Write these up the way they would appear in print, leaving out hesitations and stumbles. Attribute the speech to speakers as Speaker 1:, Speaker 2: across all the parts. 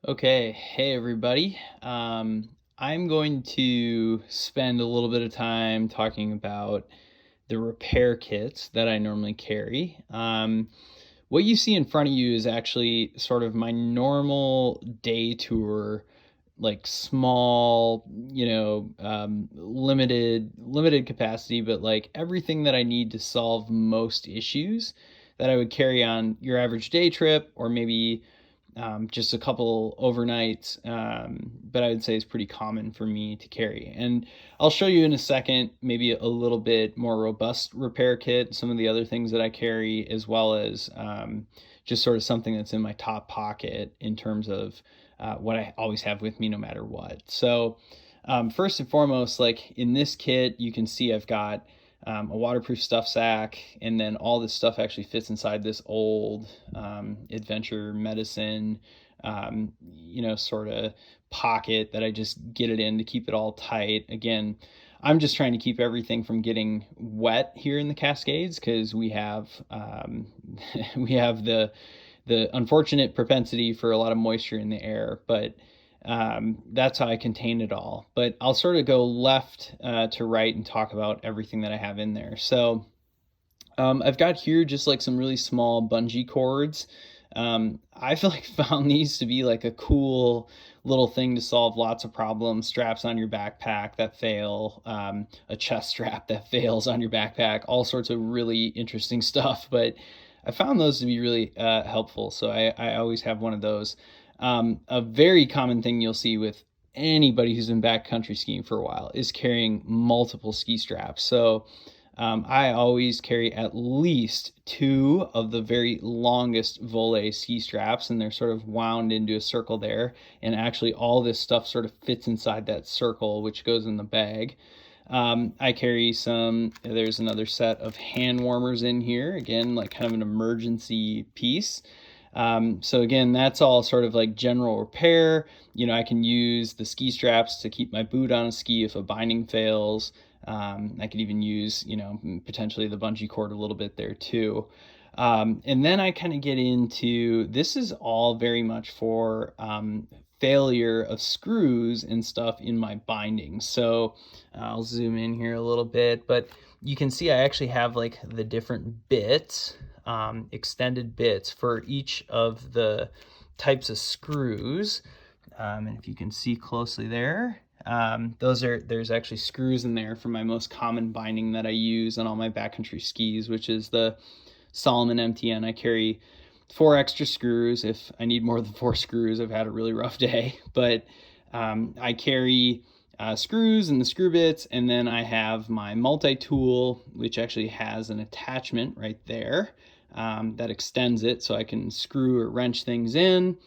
Speaker 1: Okay, hey everybody. I'm going to spend a little bit of time talking about the repair kits that I normally carry. What you see in front of you is actually sort of my normal day tour, like small, limited capacity, but like everything that I need to solve most issues that I would carry on your average day trip, or maybe just a couple overnights, but I would say it's pretty common for me to carry. And I'll show you in a second, maybe a little bit more robust repair kit, some of the other things that I carry, as well as just sort of something that's in my top pocket in terms of what I always have with me no matter what. So, first and foremost, like in this kit, you can see I've got a waterproof stuff sack, and then all this stuff actually fits inside this old adventure medicine, sort of pocket that I just get it in to keep it all tight. Again, I'm just trying to keep everything from getting wet here in the Cascades because we have we have the unfortunate propensity for a lot of moisture in the air, but that's how I contain it all. But I'll sort of go left to right and talk about everything that I have in there. So I've got here just like some really small bungee cords. I feel like found these to be like a cool little thing to solve lots of problems. Straps on your backpack that fail, a chest strap that fails on your backpack, all sorts of really interesting stuff. But I found those to be really helpful. So I always have one of those. A very common thing you'll see with anybody who's been backcountry skiing for a while is carrying multiple ski straps. So I always carry at least two of the very longest volet ski straps, and they're sort of wound into a circle there. And actually, all this stuff sort of fits inside that circle, which goes in the bag. I carry there's another set of hand warmers in here, again, like kind of an emergency piece. So again, that's all sort of like general repair. I can use the ski straps to keep my boot on a ski if a binding fails. I could even use, potentially the bungee cord a little bit there too. And then I kind of get into, this is all very much for failure of screws and stuff in my bindings. So I'll zoom in here a little bit, but you can see I actually have like the different bits, extended bits for each of the types of screws. And if you can see closely there, there's actually screws in there for my most common binding that I use on all my backcountry skis, which is the Solomon MTN. I carry 4 extra screws if I need more than 4 screws. I've had a really rough day, but I carry screws and the screw bits, and then I have my multi-tool, which actually has an attachment right there that extends it so I can screw or wrench things in.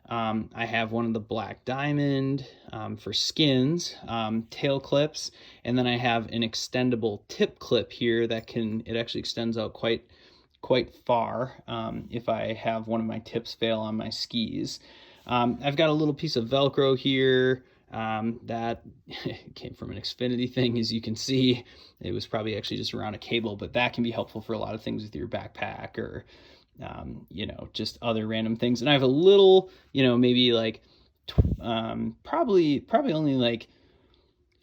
Speaker 1: I have one of the Black Diamond for skins, tail clips, and then I have an extendable tip clip here it actually extends out quite far if I have one of my tips fail on my skis. I've got a little piece of Velcro here that came from an Xfinity thing, as you can see. It was probably actually just around a cable, but that can be helpful for a lot of things with your backpack or just other random things. And I have a little, maybe like probably only like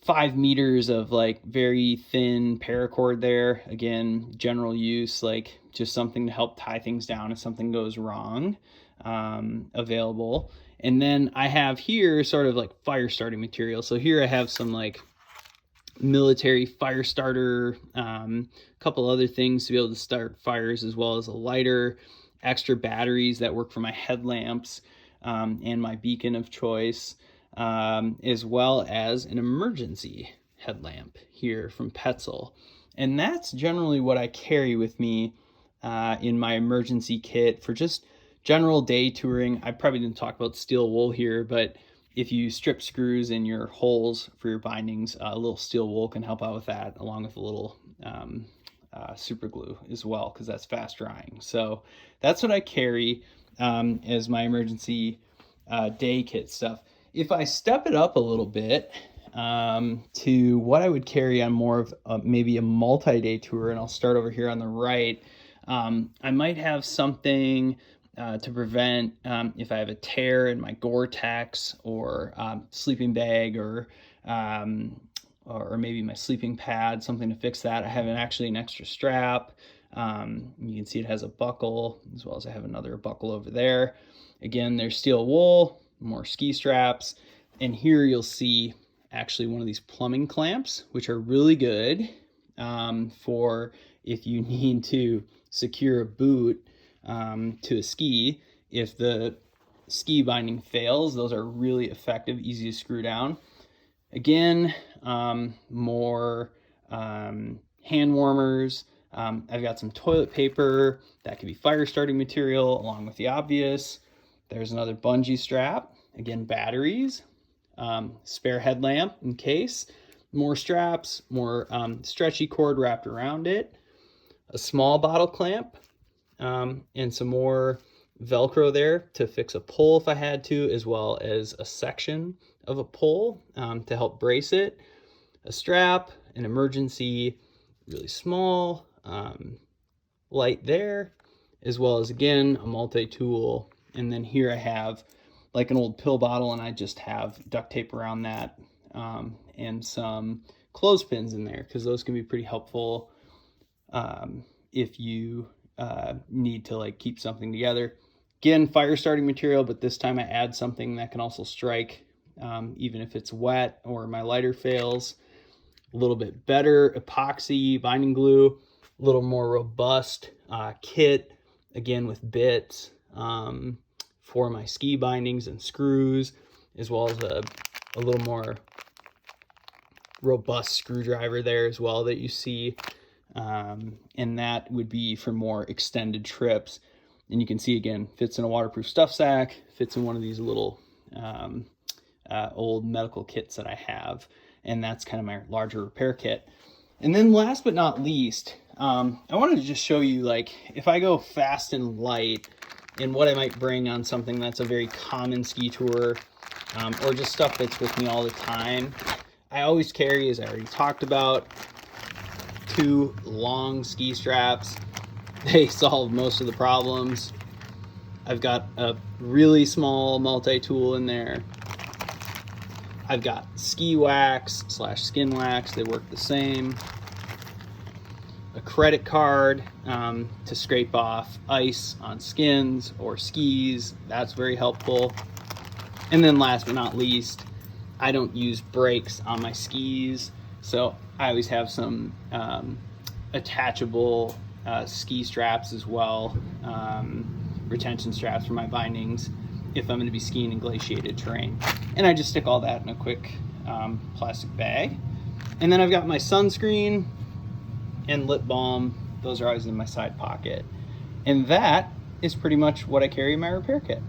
Speaker 1: 5 meters of like very thin paracord there. Again, general use, like just something to help tie things down if something goes wrong, available. And then I have here sort of like fire starting material. So here I have some like military fire starter, couple other things to be able to start fires, as well as a lighter, extra batteries that work for my headlamps, and my beacon of choice, as well as an emergency headlamp here from Petzl. And that's generally what I carry with me in my emergency kit for just general day touring. I probably didn't talk about steel wool here, but if you strip screws in your holes for your bindings, a little steel wool can help out with that, along with a little super glue as well, because that's fast drying. So that's what I carry as my emergency day kit stuff. If I step it up a little bit to what I would carry on more of maybe a multi-day tour, and I'll start over here on the right, I might have something to prevent if I have a tear in my Gore-Tex or sleeping bag, or maybe my sleeping pad, something to fix that. I have actually an extra strap. You can see it has a buckle, as well as I have another buckle over there. Again, there's steel wool, more ski straps, and here you'll see actually one of these plumbing clamps, which are really good for if you need to secure a boot to a ski. If the ski binding fails, those are really effective, easy to screw down. Again, more hand warmers. I've got some toilet paper that could be fire starting material, along with the obvious. There's another bungee strap. Again, batteries, spare headlamp in case, more straps, more stretchy cord wrapped around it, a small bottle clamp, and some more Velcro there to fix a pole if I had to, as well as a section of a pole to help brace it, a strap, an emergency, really small light there, as well as, again, a multi-tool. And then here I have like an old pill bottle, and I just have duct tape around that, and some clothespins in there, because those can be pretty helpful if you need to like keep something together. Again, fire starting material, but this time I add something that can also strike even if it's wet or my lighter fails. A little bit better epoxy binding glue, a little more robust kit, again with bits for my ski bindings and screws, as well as a little more robust screwdriver there as well that you see. And that would be for more extended trips. And you can see, again, fits in a waterproof stuff sack, fits in one of these little old medical kits that I have. And that's kind of my larger repair kit. And then last but not least, I wanted to just show you, like, if I go fast and light, and what I might bring on something that's a very common ski tour, or just stuff that's with me all the time. I always carry, as I already talked about, 2 long ski straps. They solve most of the problems. I've got a really small multi-tool in there. I've got ski wax / skin wax. They work the same. A credit card to scrape off ice on skins or skis. That's very helpful. And then last but not least, I don't use brakes on my skis, so I always have some attachable ski straps as well, retention straps for my bindings if I'm going to be skiing in glaciated terrain. And I just stick all that in a quick plastic bag. And then I've got my sunscreen and lip balm. Those are always in my side pocket. And that is pretty much what I carry in my repair kit.